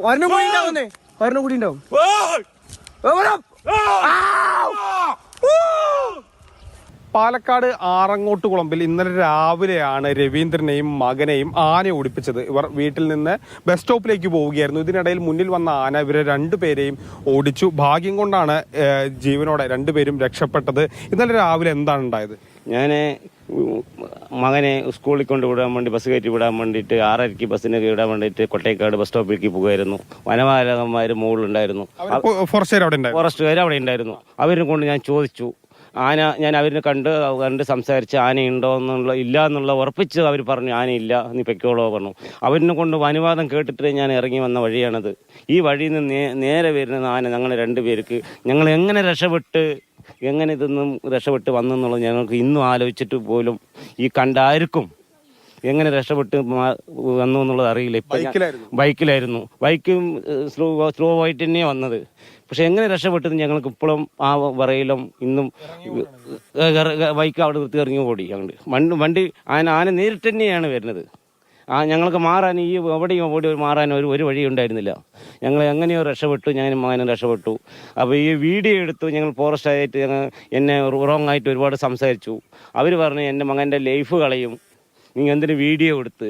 ഒരെണ്ണം കൂടി ഉണ്ടാവുന്നേ, ഒരെണ്ണം കൂടി ഉണ്ടാവും. പാലക്കാട് ആറങ്ങോട്ടുകുളമ്പിൽ ഇന്നലെ രാവിലെയാണ് രവീന്ദ്രനെയും മകനെയും ആന ഓടിപ്പിച്ചത്. ഇവർ വീട്ടിൽ നിന്ന് ബസ് സ്റ്റോപ്പിലേക്ക് പോവുകയായിരുന്നു. ഇതിനിടയിൽ മുന്നിൽ വന്ന ആന ഇവരെ രണ്ടുപേരെയും ഓടിച്ചു. ഭാഗ്യം കൊണ്ടാണ് ജീവനോടെ രണ്ടുപേരും രക്ഷപ്പെട്ടത്. ഇന്നലെ രാവിലെ എന്താണ് ഉണ്ടായത്? ഞാൻ മകനെ സ്കൂളിൽ കൊണ്ടുവിടാൻ വേണ്ടി ബസ് കയറ്റി വിടാൻ വേണ്ടിയിട്ട് 6:30 ബസ്സിന് വിടാൻ വേണ്ടിയിട്ട് കൊട്ടേക്കാട് ബസ് സ്റ്റോപ്പിലേക്ക് പോകുമായിരുന്നു. വനപാലകന്മാർ മുകളിലുണ്ടായിരുന്നു, ഫോറസ്റ്റുകാർ അവിടെ ഉണ്ടായിരുന്നു. അവരെ കൊണ്ട് ഞാൻ ചോദിച്ചു, ഞാൻ അവരിനെ കണ്ട് സംസാരിച്ച് ആനയുണ്ടോ എന്നുള്ള ഇല്ല എന്നുള്ള ഉറപ്പിച്ച് അവർ പറഞ്ഞു ആനയില്ല, നീ പൊയ്ക്കോളോ പറഞ്ഞു. അവരിനെ കൊണ്ട് അനുവാദം കേട്ടിട്ട് ഞാൻ ഇറങ്ങി വന്ന വഴിയാണത്. ഈ വഴിയിൽ നിന്ന് നേരെ വരുന്ന ആന ഞങ്ങൾ രണ്ടുപേർക്ക് ഞങ്ങൾ എങ്ങനെ ഇതൊന്നും രക്ഷപ്പെട്ട് വന്നെന്നുള്ളത് ഞങ്ങൾക്ക് ഇന്നും ആലോചിച്ചിട്ട് പോലും ഈ കണ്ടാർക്കും എങ്ങനെ രക്ഷപ്പെട്ട് വന്നു എന്നുള്ളത് അറിയില്ല. ബൈക്കിലായിരുന്നു. ബൈക്കും സ്ലോ ആയിട്ട് തന്നെയാണ് വന്നത്. പക്ഷെ എങ്ങനെ രക്ഷപ്പെട്ടത് ഞങ്ങൾക്ക് ഇപ്പോഴും ആ പറയിലും ഇന്നും ബൈക്ക് അവിടെ നിർത്തി ഇറങ്ങി ഓടി. ഞങ്ങൾ വണ്ടി ആന നേരിട്ട് തന്നെയാണ് വരുന്നത്. ഞങ്ങൾക്ക് മാറാൻ എവിടെയും ഓടി മാറാൻ ഒരു വഴി ഉണ്ടായിരുന്നില്ല. ഞങ്ങൾ എങ്ങനെയോ രക്ഷപ്പെട്ടു, ഞാൻ മകനും രക്ഷപ്പെട്ടു. അപ്പോൾ ഈ വീഡിയോ എടുത്തു. ഞങ്ങൾ ഫോറസ്റ്റായിട്ട് എന്നെ റോങ് ആയിട്ട് ഒരുപാട് സംസാരിച്ചു. അവർ പറഞ്ഞു എൻ്റെ മകൻ്റെ ലൈഫ് കളയും, നിങ്ങൾ എന്തിനു വീഡിയോ എടുത്ത്.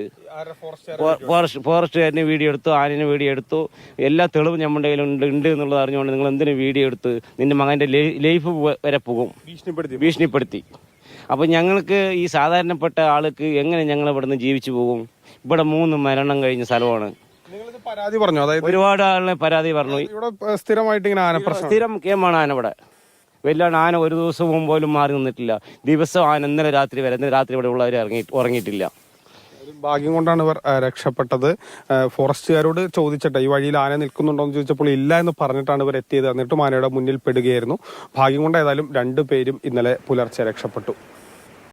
ഫോറസ്റ്റുകാരന് വീഡിയോ എടുത്തു, ആനന് വീഡിയോ എടുത്തു, എല്ലാ തെളിവും നമ്മുടെ കയ്യിലുണ്ട് എന്നുള്ളത് അറിഞ്ഞുകൊണ്ട് നിങ്ങൾ എന്തിനു വീഡിയോ എടുത്ത്, നിന്റെ മകൻ്റെ ലൈഫ് വരെ പോകും ഭീഷണിപ്പെടുത്തി. അപ്പം ഞങ്ങൾക്ക് ഈ സാധാരണപ്പെട്ട ആൾക്ക് എങ്ങനെ ഞങ്ങൾ ഇവിടെ നിന്ന് ജീവിച്ചു പോകും? ഇവിടെ 3 മരണം കഴിഞ്ഞ സ്ഥലമാണ്. പരാതി പറഞ്ഞു, ഒരുപാട് ആളിനെ പരാതി പറഞ്ഞു. സ്ഥിരം കേമാണ് ആന ഇവിടെ. വല്ലാണ്ട് ആന ഒരു ദിവസവും പോലും മാറി നിന്നിട്ടില്ല. ദിവസം ആന ഇന്നലെ രാത്രി ഇവിടെ ഉള്ളവർ ഉറങ്ങിയിട്ടില്ല. ഭാഗ്യം കൊണ്ടാണ് ഇവർ രക്ഷപ്പെട്ടത്. ഫോറസ്റ്റുകാരോട് ചോദിച്ചിട്ട് ഈ വഴിയിൽ ആന നിൽക്കുന്നുണ്ടോ എന്ന് ചോദിച്ചപ്പോൾ ഇല്ല എന്ന് പറഞ്ഞിട്ടാണ് ഇവർ എത്തിയത്. എന്നിട്ടും ആനയുടെ മുന്നിൽ പെടുകയായിരുന്നു. ഭാഗ്യം കൊണ്ട് ഏതായാലും 2 പേരും ഇന്നലെ പുലർച്ചെ രക്ഷപ്പെട്ടു.